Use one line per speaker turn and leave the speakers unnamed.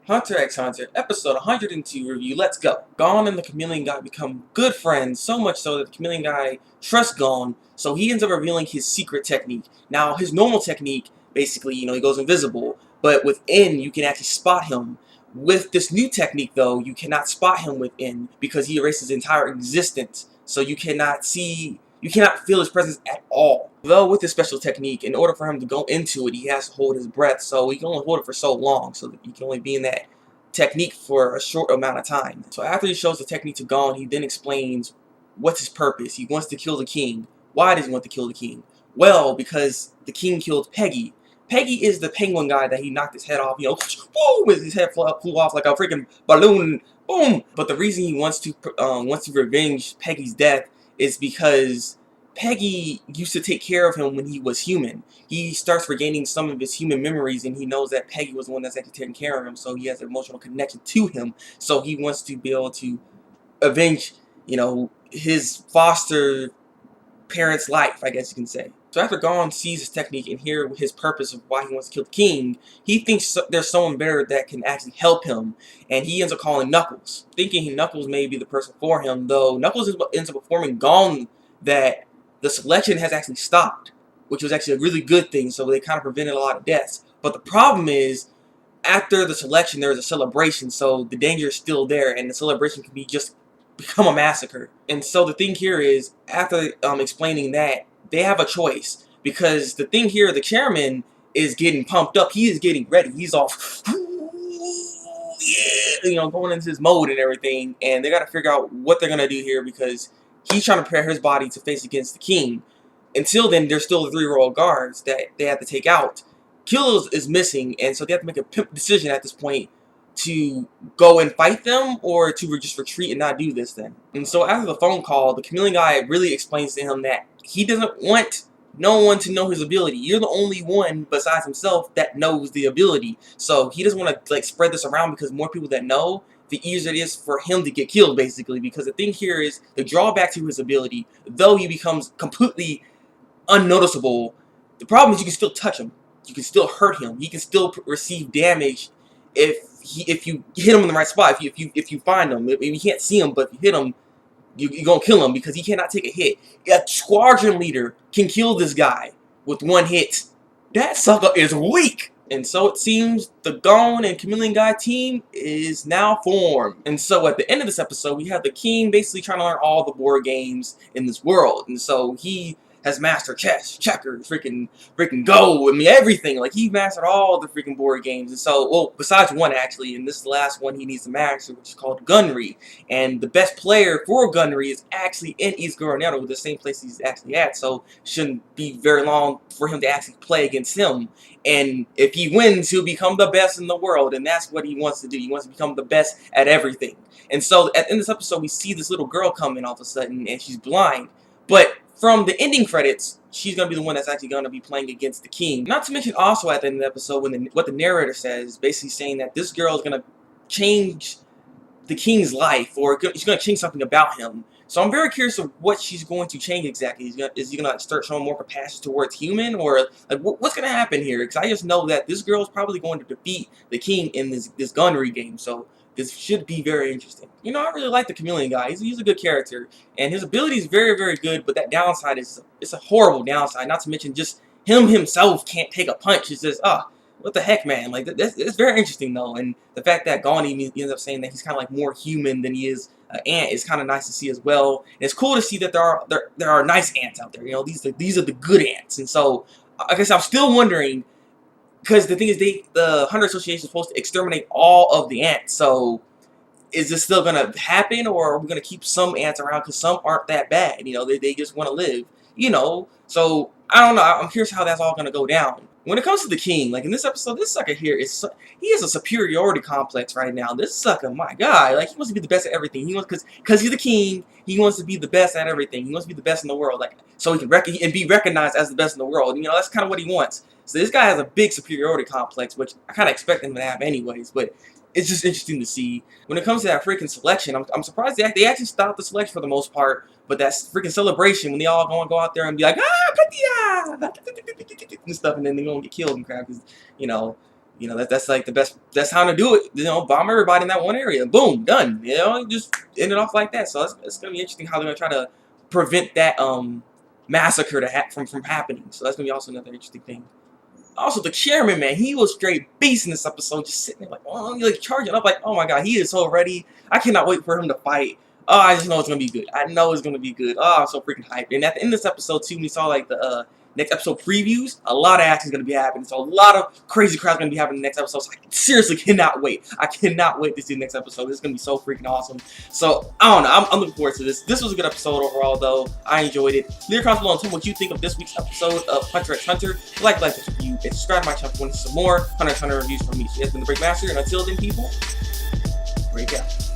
Hunter x Hunter, episode 102 review, let's go. Gon and the Chameleon Guy become good friends, so much so that the Chameleon Guy trusts Gon, so he ends up revealing his secret technique. Now, his normal technique, basically, he goes invisible, but within, you can actually spot him. With this new technique, though, you cannot spot him within, because he erases his entire existence, so you cannot feel his presence at all. Though with this special technique, in order for him to go into it, he has to hold his breath, so he can only hold it for so long, so that he can only be in that technique for a short amount of time. So after he shows the technique to Gon, he then explains what's his purpose. He wants to kill the king. Why does he want to kill the king? Well, because the king killed Peggy. Peggy is the penguin guy that he knocked his head off, boom, his head flew off like a freaking balloon, boom. But the reason he wants to revenge Peggy's death is because Peggy used to take care of him when he was human. He starts regaining some of his human memories, and he knows that Peggy was the one that's actually taking care of him, so he has an emotional connection to him. So he wants to be able to avenge, his foster parent's life, I guess you can say. So after Gon sees his technique and hear his purpose of why he wants to kill the king, he thinks there's someone better that can actually help him, and he ends up calling Knuckles, thinking Knuckles may be the person for him, though Knuckles ends up informing Gon that the selection has actually stopped, which was actually a really good thing, so they kind of prevented a lot of deaths. But the problem is, after the selection, there is a celebration, so the danger is still there, and the celebration can become a massacre. And so the thing here is, after explaining that, they have a choice, because the thing here, the chairman is getting pumped up. He is getting ready. He's off, yeah, going into his mode and everything, and they got to figure out what they're gonna do here, because he's trying to prepare his body to face against the king. Until then, there's still the 3 royal guards that they have to take out. Kill is missing, and so they have to make a pimp decision at this point to go and fight them or to just retreat and not do this then. And so after the phone call, the Chameleon Guy really explains to him that he doesn't want no one to know his ability. You're the only one besides himself that knows the ability. So he doesn't want to spread this around, because more people that know, the easier it is for him to get killed, basically. Because the thing here is, the drawback to his ability, though he becomes completely unnoticeable, the problem is you can still touch him. You can still hurt him. He can still receive damage if you hit him in the right spot. If you find him, you can't see him, but if you hit him, you're gonna kill him, because he cannot take a hit. A squadron leader can kill this guy with 1 hit. That sucker is weak. And so it seems the Gon and Chameleon Guy team is now formed. And so at the end of this episode, we have the king basically trying to learn all the board games in this world. And so he has mastered chess, checkers, freaking Go, everything. Like, he mastered all the freaking board games. And so, well, besides one, actually, and this is the last one he needs to master, which is called Gunnery. And the best player for Gunnery is actually in East Coronado, the same place he's actually at, so shouldn't be very long for him to actually play against him. And if he wins, he'll become the best in the world, and that's what he wants to do. He wants to become the best at everything. And so at the end of this episode, we see this little girl come in all of a sudden, and she's blind. But from the ending credits, she's going to be the one that's actually going to be playing against the king. Not to mention also at the end of the episode, what the narrator says, basically saying that this girl is going to change the king's life, or she's going to change something about him. So I'm very curious of what she's going to change exactly. Is he going to start showing more compassion towards human, or what's going to happen here? Because I just know that this girl is probably going to defeat the king in this gunnery game. So this should be very interesting. I really like the Chameleon Guy. He's a good character, and his ability is very, very good. But that downside is it's a horrible downside. Not to mention just him himself can't take a punch. It's just what the heck, man? Like, that's very interesting though, and the fact that Gon ends up saying that he's kind of like more human than he is an ant is kind of nice to see as well. And it's cool to see that there are nice ants out there. These are the good ants. And so I guess I'm still wondering, because the thing is, the Hunter Association is supposed to exterminate all of the ants. So is this still gonna happen, or are we gonna keep some ants around because some aren't that bad? They just want to live. So I don't know. I'm curious how that's all gonna go down. When it comes to the king, like in this episode, this sucker here he has a superiority complex right now. This sucker, my God, like, he wants to be the best at everything. He wants, because he's the king, he wants to be the best at everything. He wants to be the best in the world, like, so he can be recognized as the best in the world. That's kind of what he wants. So this guy has a big superiority complex, which I kind of expect him to have anyways. But it's just interesting to see. When it comes to that freaking selection, I'm surprised they actually stopped the selection for the most part. But that freaking celebration, when they all gonna go out there and be like, Patia! And stuff, and then they're gonna get killed and crap, because, You know, that's like the best time to do it. You know, bomb everybody in that one area. Boom, done. You know, just end it off like that. So it's gonna be interesting how they're gonna try to prevent that massacre from happening. So that's gonna be also another interesting thing. Also, the chairman, man, he was straight beast in this episode, just sitting there like, oh, like charging up, like, oh my god, he is so ready. I cannot wait for him to fight. Oh, I just know it's gonna be good. I know it's gonna be good. Oh, I'm so freaking hyped. And at the end of this episode too, we saw like the next episode previews. A lot of action is gonna be happening. So a lot of crazy crap's gonna be happening in the next episode. So I seriously cannot wait. I cannot wait to see the next episode. This is gonna be so freaking awesome. So I don't know. I'm looking forward to this. This was a good episode overall, though. I enjoyed it. Leave your comments below and tell me what you think of this week's episode of Hunter x Hunter. Like this review, and subscribe to my channel if you want to see some more Hunter x Hunter reviews from me. So, this has been the Break Master, and until then, people, break out.